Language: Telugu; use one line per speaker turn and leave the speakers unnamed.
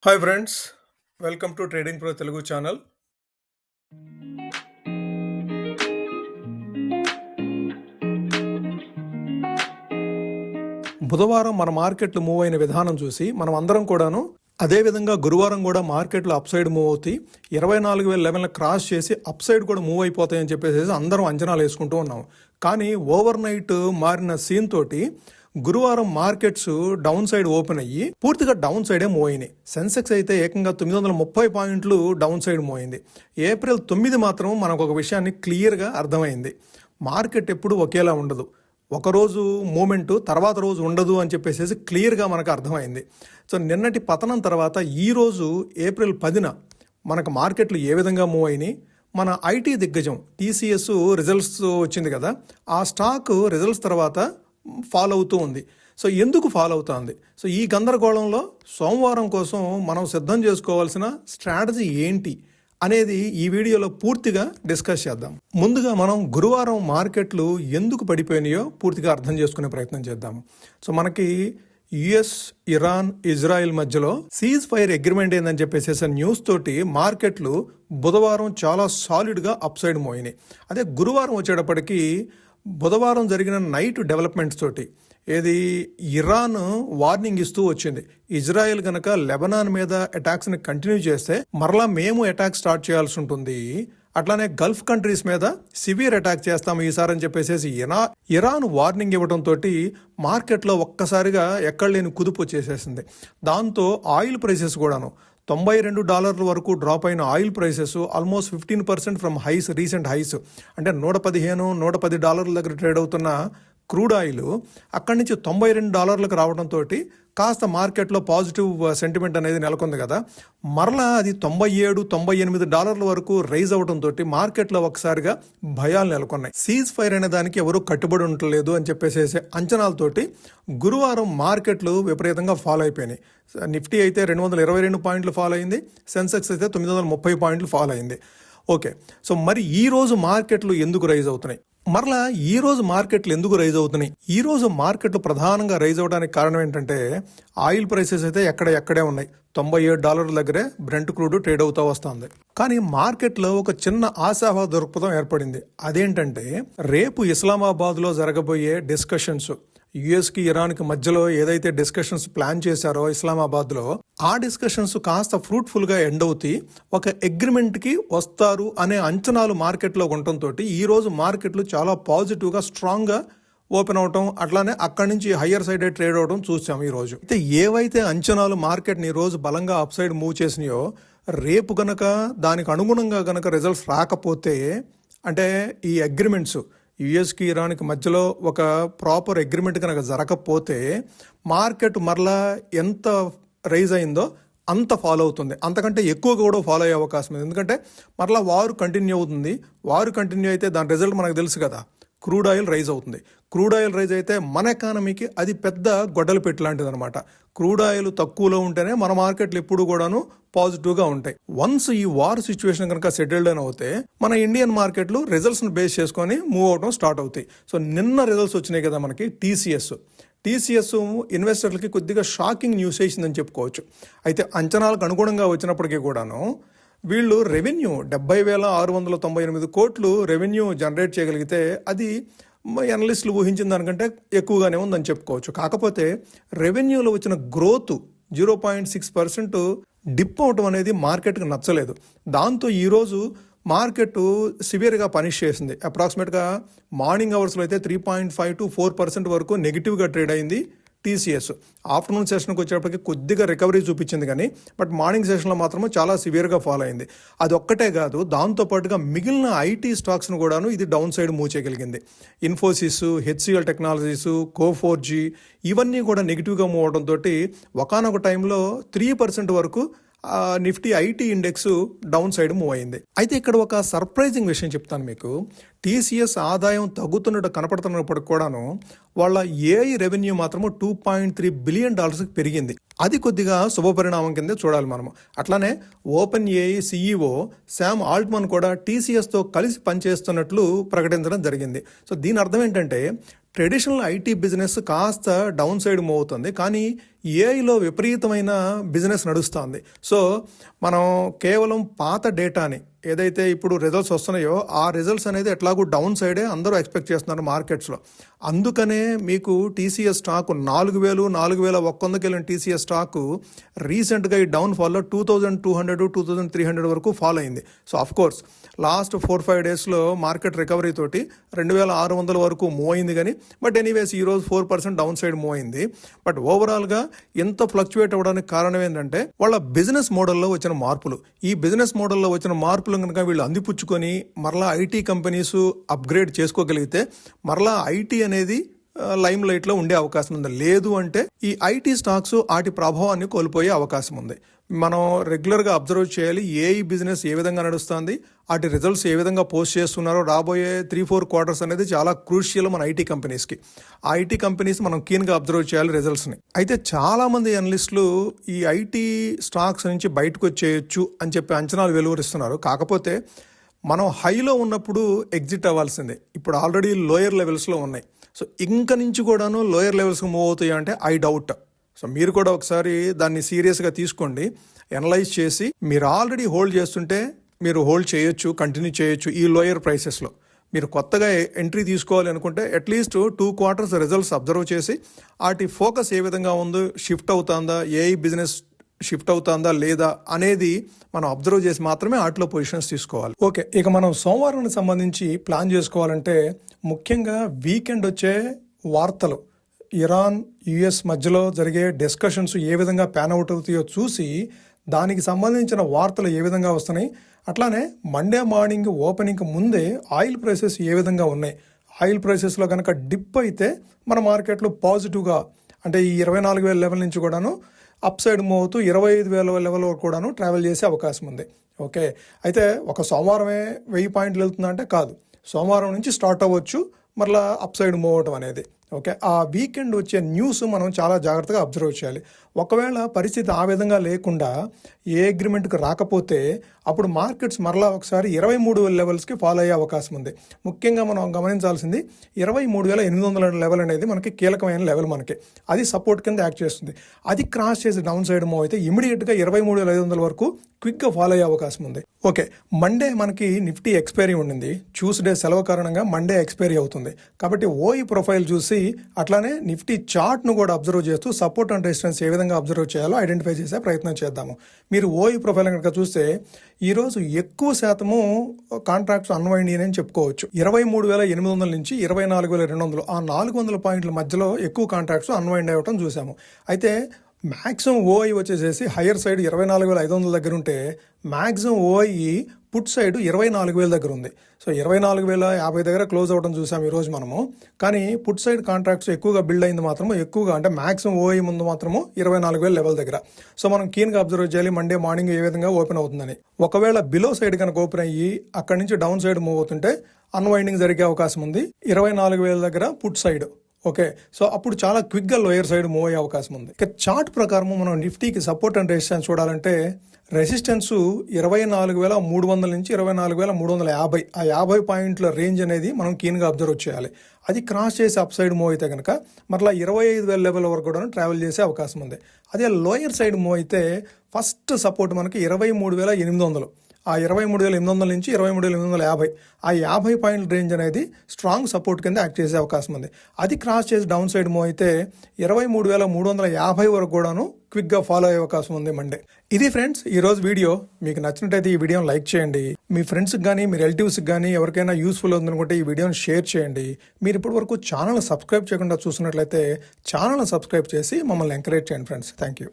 Hi friends, welcome to trading pro Telugu channel. బుధవారం మన మార్కెట్లు మూవ్ అయిన విధానం చూసి మనం అందరం కూడాను అదేవిధంగా గురువారం కూడా మార్కెట్లు అప్ సైడ్ మూవ్ అవుతాయి, 24,000 లెవెల్ని క్రాస్ చేసి అప్ సైడ్ కూడా మూవ్ అయిపోతాయని చెప్పేసి అందరం అంచనాలు వేసుకుంటూ ఉన్నాం. కానీ ఓవర్ నైట్ మారిన సీన్ తోటి గురువారం మార్కెట్స్ డౌన్ సైడ్ ఓపెన్ అయ్యి పూర్తిగా డౌన్ సైడే మూవ్ అయినాయి. సెన్సెక్స్ అయితే ఏకంగా 930 పాయింట్లు డౌన్ సైడ్ మూవ్ అయింది. ఏప్రిల్ 9 మాత్రం మనకు ఒక విషయాన్ని క్లియర్గా అర్థమైంది. మార్కెట్ ఎప్పుడు ఒకేలా ఉండదు, ఒకరోజు మూమెంట్ తర్వాత రోజు ఉండదు అని చెప్పేసి క్లియర్గా మనకు అర్థమైంది. సో నిన్నటి పతనం తర్వాత ఈరోజు ఏప్రిల్ 10న మనకు మార్కెట్లు ఏ విధంగా మూవ్ అయినాయి, మన ఐటీ దిగ్గజం టీసీఎస్ రిజల్ట్స్ వచ్చింది కదా, ఆ స్టాక్ రిజల్ట్స్ తర్వాత ఫాలో అవుతూ ఉంది. సో ఎందుకు ఫాలో అవుతుంది? సో ఈ గందరగోళంలో సోమవారం కోసం మనం సిద్ధం చేసుకోవాల్సిన స్ట్రాటజీ ఏంటి అనేది ఈ వీడియోలో పూర్తిగా డిస్కస్ చేద్దాం. ముందుగా మనం గురువారం మార్కెట్లు ఎందుకు పడిపోయినాయో పూర్తిగా అర్థం చేసుకునే ప్రయత్నం చేద్దాము. సో మనకి యుఎస్, ఇరాన్, ఇజ్రాయెల్ మధ్యలో సీజ్ ఫైర్ అగ్రిమెంట్ ఏందని చెప్పేసి న్యూస్ తోటి మార్కెట్లు బుధవారం చాలా సాలిడ్గా అప్ సైడ్ మోయినాయి. అదే గురువారం వచ్చేటప్పటికి బుధవారం జరిగిన నైట్ డెవలప్మెంట్స్ తోటి ఏది ఇరాన్ వార్నింగ్ ఇస్తూ వచ్చింది, ఇజ్రాయెల్ కనుక లెబనాన్ మీద అటాక్స్ని కంటిన్యూ చేస్తే మరలా మేము అటాక్ స్టార్ట్ చేయాల్సి ఉంటుంది, అట్లానే గల్ఫ్ కంట్రీస్ మీద సివియర్ అటాక్ చేస్తాము ఈసారి అని చెప్పేసి ఇరాన్ వార్నింగ్ ఇవ్వడంతో మార్కెట్లో ఒక్కసారిగా ఎక్కడ లేని కుదుపు వచ్చేసేసింది. దాంతో ఆయిల్ ప్రైసెస్ కూడాను $92 వరకు డ్రాప్ అయిన oil prices almost 15% from highs, recent highs. అంటే $110 దగ్గర ట్రేడ్ అవుతున్న క్రూడ్ ఆయిల్ అక్కడి నుంచి $92 రావడంతో కాస్త మార్కెట్లో పాజిటివ్ సెంటిమెంట్ అనేది నెలకొంది కదా. మరలా అది $97-98 వరకు రైజ్ అవడంతో మార్కెట్లో ఒకసారిగా భయాలు నెలకొన్నాయి. సీజ్ ఫైర్ అనే దానికి ఎవరు కట్టుబడి ఉండలేదు అని చెప్పేసి అంచనాలతోటి గురువారం మార్కెట్లు విపరీతంగా ఫాలో అయిపోయినాయి. నిఫ్టీ అయితే 222 పాయింట్లు ఫాలో అయింది, సెన్సెక్స్ అయితే 930 పాయింట్లు ఫాలో అయింది. ఓకే, సో మరి ఈ రోజు మార్కెట్లు ఎందుకు రైజ్ అవుతున్నాయి? మరలా ఈ రోజు మార్కెట్లు ఎందుకు రైజ్ అవుతున్నాయి? ఈ రోజు మార్కెట్లు ప్రధానంగా రైజ్ అవడానికి కారణం ఏంటంటే ఆయిల్ ప్రైసెస్ అయితే ఎక్కడే ఉన్నాయి, $97 దగ్గరే బ్రెంట్ క్రూడ్ ట్రేడ్ అవుతా వస్తుంది. కానీ మార్కెట్లో ఒక చిన్న ఆశావాద దృక్పథం ఏర్పడింది. అదేంటంటే రేపు ఇస్లామాబాద్లో జరగబోయే డిస్కషన్స్, యుఎస్కి ఇరాన్కి మధ్యలో ఏదైతే డిస్కషన్స్ ప్లాన్ చేశారో ఇస్లామాబాద్లో, ఆ డిస్కషన్స్ కాస్త ఫ్రూట్ఫుల్గా ఎండ్ అవుతాయి, ఒక అగ్రిమెంట్కి వస్తారు అనే అంచనాలు మార్కెట్లో ఉండటంతో ఈరోజు మార్కెట్లు చాలా పాజిటివ్గా స్ట్రాంగ్గా ఓపెన్ అవటం, అట్లానే అక్కడి నుంచి హయ్యర్ సైడ్ ట్రేడ్ అవడం చూసాం ఈరోజు. అయితే ఏవైతే అంచనాలు మార్కెట్ని ఈరోజు బలంగా అప్ సైడ్ మూవ్ చేసినాయో, రేపు గనక దానికి అనుగుణంగా గనక రిజల్ట్స్ రాకపోతే, అంటే ఈ అగ్రిమెంట్స్ యుఎస్కి ఇరాన్కి మధ్యలో ఒక ప్రాపర్ అగ్రిమెంట్ కనుక జరగకపోతే మార్కెట్ మరలా ఎంత రైజ్ అయిందో అంత ఫాలో అవుతుంది, అంతకంటే ఎక్కువ కూడా ఫాలో అయ్యే అవకాశం ఉంది. ఎందుకంటే మరలా వారు కంటిన్యూ అవుతుంది, వారు కంటిన్యూ అయితే దాని రిజల్ట్ మనకు తెలుసు కదా, క్రూడ్ ఆయిల్ రైజ్ అవుతుంది. క్రూడ్ ఆయిల్ రైజ్ అయితే మన ఎకానమీకి అది పెద్ద గొడ్డలు పెట్టి లాంటిది అనమాట. క్రూడ్ ఆయిల్ తక్కువలో ఉంటేనే మన మార్కెట్లు ఎప్పుడు కూడాను పాజిటివ్గా ఉంటాయి. వన్స్ ఈ వార్ సిచ్యువేషన్ కనుక సెటిల్డ్ అని అవుతే మన ఇండియన్ మార్కెట్లు రిజల్ట్స్ని బేస్ చేసుకొని మూవ్ అవడం స్టార్ట్ అవుతాయి. సో నిన్న రిజల్ట్స్ వచ్చినాయి కదా మనకి, టీసీఎస్ ఇన్వెస్టర్లకి కొద్దిగా షాకింగ్ న్యూస్ వేసిందని చెప్పుకోవచ్చు. అయితే అంచనాలకు అనుగుణంగా వచ్చినప్పటికీ కూడాను వీళ్ళు రెవెన్యూ 70,698 కోట్లు రెవెన్యూ జనరేట్ చేయగలిగితే అది ఎనలిస్టులు ఊహించిన దానికంటే ఎక్కువగానే ఉందని చెప్పుకోవచ్చు. కాకపోతే రెవెన్యూలో వచ్చిన గ్రోత్ 0.6% డిప్ అవటం అనేది మార్కెట్కి నచ్చలేదు. దాంతో ఈరోజు మార్కెట్ సివియర్గా పనిష్ చేసింది. అప్రాక్సిమేట్గా మార్నింగ్ అవర్స్లో అయితే 3.5 to 4% వరకు నెగిటివ్గా ట్రేడ్ అయింది టీసీఎస్. ఆఫ్టర్నూన్ సెషన్కి వచ్చేటప్పటికి కొద్దిగా రికవరీ చూపించింది, కానీ బట్ మార్నింగ్ సెషన్లో మాత్రం చాలా సివియర్గా ఫాలో అయింది. అది ఒక్కటే కాదు, దాంతోపాటుగా మిగిలిన ఐటీ స్టాక్స్ను కూడాను ఇది డౌన్ సైడ్ మూవ్ చేయగలిగింది. ఇన్ఫోసిస్, హెచ్సిఎల్ టెక్నాలజీస్, కో4జీ ఇవన్నీ కూడా నెగిటివ్గా మూవ్ అవడంతో ఒకనొక టైంలో 3% వరకు Nifty IT index down side move అయింది. అయితే ఇక్కడ ఒక సర్ప్రైజింగ్ విషయం చెప్తాను మీకు. టీసీఎస్ ఆదాయం తగ్గుతున్నట్టు కనపడుతున్నప్పటికి కూడాను వాళ్ళ ఏఐ రెవెన్యూ మాత్రము $2.3 బిలియన్ పెరిగింది. అది కొద్దిగా శుభపరిణామం కింద చూడాలి మనము. అట్లానే open AI CEO Sam Altman కూడా టీసీఎస్తో కలిసి పనిచేస్తున్నట్లు ప్రకటించడం జరిగింది. సో దీని అర్థం ఏంటంటే ట్రెడిషనల్ ఐటీ బిజినెస్ కాస్త డౌన్ సైడ్ మూవ్ అవుతుంది, కానీ ఏఐలో విపరీతమైన బిజినెస్ నడుస్తుంది. సో మనం కేవలం పాత డేటాని ఏదైతే ఇప్పుడు రిజల్ట్స్ వస్తున్నాయో ఆ రిజల్ట్స్ అనేది ఎట్లాగూ డౌన్ సైడే అందరూ ఎక్స్పెక్ట్ చేస్తున్నారు మార్కెట్స్లో. అందుకనే మీకు టీసీఎస్ స్టాక్ 4,100కి వెళ్ళిన టీసీఎస్ స్టాక్ రీసెంట్గా ఈ డౌన్ ఫాల్లో 2,200 2,300 వరకు ఫాల్ అయింది. సో అఫ్ కోర్స్ లాస్ట్ 4-5 డేస్లో మార్కెట్ రికవరీ తోటి 2,600 వరకు మూవ్ అయింది, కానీ బట్ ఎనీవేస్ ఈరోజు 4% డౌన్ సైడ్ మూవ్ అయింది. బట్ ఓవరాల్గా ఎంత ఫ్లక్చువేట్ అవ్వడానికి కారణం ఏంటంటే వాళ్ళ బిజినెస్ మోడల్లో వచ్చిన మార్పులు. ఈ బిజినెస్ మోడల్లో వచ్చిన మార్పులు కనుక వీళ్ళు అందిపుచ్చుకొని మరలా ఐటీ కంపెనీస్ అప్గ్రేడ్ చేసుకోగలిగితే మరలా ఐటీ అనేది లైమ్ లైట్లో ఉండే అవకాశం ఉంది. లేదు అంటే ఈ ఐటీ స్టాక్స్ వాటి ప్రభావాన్ని కోల్పోయే అవకాశం ఉంది. మనం రెగ్యులర్గా అబ్జర్వ్ చేయాలి ఏఐ బిజినెస్ ఏ విధంగా నడుస్తుంది, వాటి రిజల్ట్స్ ఏ విధంగా పోస్ట్ చేస్తున్నారో. రాబోయే 3-4 క్వార్టర్స్ అనేది చాలా క్రూషియల్ మన ఐటీ కంపెనీస్కి. ఆ ఐటీ కంపెనీస్ మనం కీన్గా అబ్జర్వ్ చేయాలి రిజల్ట్స్ని. అయితే చాలామంది అనలిస్టులు ఈ ఐటీ స్టాక్స్ నుంచి బయటకు వచ్చేయచ్చు అని చెప్పి అంచనాలు వెలువరిస్తున్నారు. కాకపోతే మనం హైలో ఉన్నప్పుడు ఎగ్జిట్ అవ్వాల్సిందే. ఇప్పుడు ఆల్రెడీ లోయర్ లెవెల్స్లో ఉన్నాయి. సో ఇంక నుంచి కూడాను లోయర్ లెవెల్స్కి మూవ్ అవుతాయి అంటే ఐ డౌట్. సో మీరు కూడా ఒకసారి దాన్ని సీరియస్గా తీసుకోండి, ఎనలైజ్ చేసి మీరు ఆల్రెడీ హోల్డ్ చేస్తుంటే మీరు హోల్డ్ చేయొచ్చు, కంటిన్యూ చేయొచ్చు. ఈ లోయర్ ప్రైసెస్లో మీరు కొత్తగా ఎంట్రీ తీసుకోవాలి అనుకుంటే అట్లీస్ట్ 2 క్వార్టర్స్ రిజల్ట్స్ అబ్జర్వ్ చేసి వాటి ఫోకస్ ఏ విధంగా ఉందో, షిఫ్ట్ అవుతుందా, ఏఐ బిజినెస్ షిఫ్ట్ అవుతుందా లేదా అనేది మనం అబ్జర్వ్ చేసి మాత్రమే వాటిలో పొజిషన్స్ తీసుకోవాలి. ఓకే, ఇక మనం సోమవారానికి సంబంధించి ప్లాన్ చేసుకోవాలంటే ముఖ్యంగా వీకెండ్ వచ్చే వార్తలు, ఇరాన్ యుఎస్ మధ్యలో జరిగే డిస్కషన్స్ ఏ విధంగా ప్యాన్ అవుట్ అవుతాయో చూసి దానికి సంబంధించిన వార్తలు ఏ విధంగా వస్తున్నాయి, అట్లానే మండే మార్నింగ్ ఓపెనింగ్కి ముందే ఆయిల్ ప్రైసెస్ ఏ విధంగా ఉన్నాయి. ఆయిల్ ప్రైసెస్లో కనుక డిప్ అయితే మన మార్కెట్లో పాజిటివ్గా అంటే ఈ 24,000 లెవెల్ నుంచి కూడాను అప్ సైడ్ మూవ్ అవుతూ 25,000 లెవెల్ వరకు కూడాను ట్రావెల్ చేసే అవకాశం ఉంది. ఓకే, అయితే ఒక సోమవారమే 1000 పాయింట్లు వెళ్తుందంటే కాదు, సోమవారం నుంచి స్టార్ట్ అవ్వచ్చు మరలా అప్ సైడ్ మూవ్ అవటం అనేది. ఓకే, ఆ వీకెండ్ వచ్చే న్యూస్ మనం చాలా జాగ్రత్తగా అబ్జర్వ్ చేయాలి. ఒకవేళ పరిస్థితి ఆ విధంగా లేకుండా ఏ అగ్రిమెంట్కి రాకపోతే అప్పుడు మార్కెట్స్ మరలా ఒకసారి 23,000 లెవెల్స్కి ఫాలో అయ్యే అవకాశం ఉంది. ముఖ్యంగా మనం గమనించాల్సింది 23,800 లెవెల్ అనేది మనకి కీలకమైన లెవెల్. మనకి అది సపోర్ట్ కింద యాక్ట్ చేస్తుంది. అది క్రాస్ చేసి డౌన్ సైడ్ మూవ్ అయితే ఇమీడియట్గా 23,500 వరకు క్విక్గా ఫాలో అయ్యే అవకాశం ఉంది. ఓకే, మండే మనకి నిఫ్టీ ఎక్స్పైరీ ఉండింది. ట్యూస్డే సెలవు కారణంగా మండే ఎక్స్పైరీ అవుతుంది. కాబట్టి ఓఈ ప్రొఫైల్ చూసి అట్లానే నిఫ్టీ చార్ట్ను కూడా అబ్జర్వ్ చేస్తూ సపోర్ట్ అండ్ రెసిస్టెన్స్ ఏ విధంగా అబ్జర్వ్ చేయాలో ఐడెంటిఫై చేసే ప్రయత్నం చేద్దాము. మీరు ఓఈ ప్రొఫైల్ కనుక చూస్తే ఈరోజు ఎక్కువ శాతము కాంట్రాక్ట్స్ అన్వైండ్ అని చెప్పుకోవచ్చు. 23,800 నుంచి 24,200 ఆ 400 పాయింట్ల మధ్యలో ఎక్కువ కాంట్రాక్ట్స్ అన్వైండ్ అవ్వటం చూసాము. అయితే మ్యాక్సిమం ఓఐ వచ్చేసేసి హయ్యర్ సైడ్ 24,500 దగ్గర ఉంటే మ్యాక్సిమం ఓఐ పుట్ సైడ్ 24,000 దగ్గర ఉంది. సో 24,050 దగ్గర క్లోజ్ అవ్వడం చూసాం ఈరోజు మనము. కానీ పుట్ సైడ్ కాంట్రాక్ట్స్ ఎక్కువగా బిల్డ్ అయింది మాత్రము ఎక్కువగా అంటే మ్యాక్సిమం ఓఐ ముందు మాత్రము 24,000 లెవెల్ దగ్గర. సో మనం కీన్గా అబ్జర్వ్ చేయాలి మండే మార్నింగ్ ఏ విధంగా ఓపెన్ అవుతుందని. ఒకవేళ బిలో సైడ్ కనుక ఓపెన్ అయ్యి అక్కడి నుంచి డౌన్ సైడ్ మూవ్ అవుతుంటే అన్వైండింగ్ జరిగే అవకాశం ఉంది 24,000 దగ్గర పుట్ సైడ్. ఓకే, సో అప్పుడు చాలా క్విక్గా లోయర్ సైడ్ మూవ్ అయ్యే అవకాశం ఉంది. ఇక చార్ట్ ప్రకారం మనం నిఫ్టీకి సపోర్ట్ అండ్ రెసిస్టెన్స్ చూడాలంటే రెసిస్టెన్స్ 24,300 నుంచి 24,350 ఆ 50 పాయింట్ల రేంజ్ అనేది మనం కీన్గా అబ్జర్వ్ చేయాలి. అది క్రాస్ చేసి అప్ సైడ్ మూవ్ అయితే కనుక మరలా 25,000 లెవెల్ వరకు కూడా ట్రావెల్ చేసే అవకాశం ఉంది. అదే లోయర్ సైడ్ మూవ్ అయితే ఫస్ట్ సపోర్ట్ మనకి 23,800 ఆ 23,800 నుంచి 23,850 ఆ 50 పాయింట్ల రేంజ్ అనేది స్ట్రాంగ్ సపోర్ట్ కింద యాక్ట్ చేసే అవకాశం ఉంది. అది క్రాస్ చేసి డౌన్ సైడ్ మూవ్ అయితే 23,350 వరకు కూడాను క్విక్గా ఫాలో అయ్యే అవకాశం ఉంది మండే. ఇది ఫ్రెండ్స్ ఈరోజు వీడియో. మీకు నచ్చినట్టయితే ఈ వీడియోని లైక్ చేయండి. మీ ఫ్రెండ్స్కి కానీ మీ రిలేటివ్స్కి కానీ ఎవరికైనా యూస్ఫుల్ ఉందనుకుంటే ఈ వీడియోని షేర్ చేయండి. మీరు ఇప్పటి వరకు ఛానల్ సబ్స్క్రైబ్ చేయకుండా చూసినట్లయితే ఛానల్ సబ్స్క్రైబ్ చేసి మమ్మల్ని ఎంకరేజ్ చేయండి ఫ్రెండ్స్. Thank you.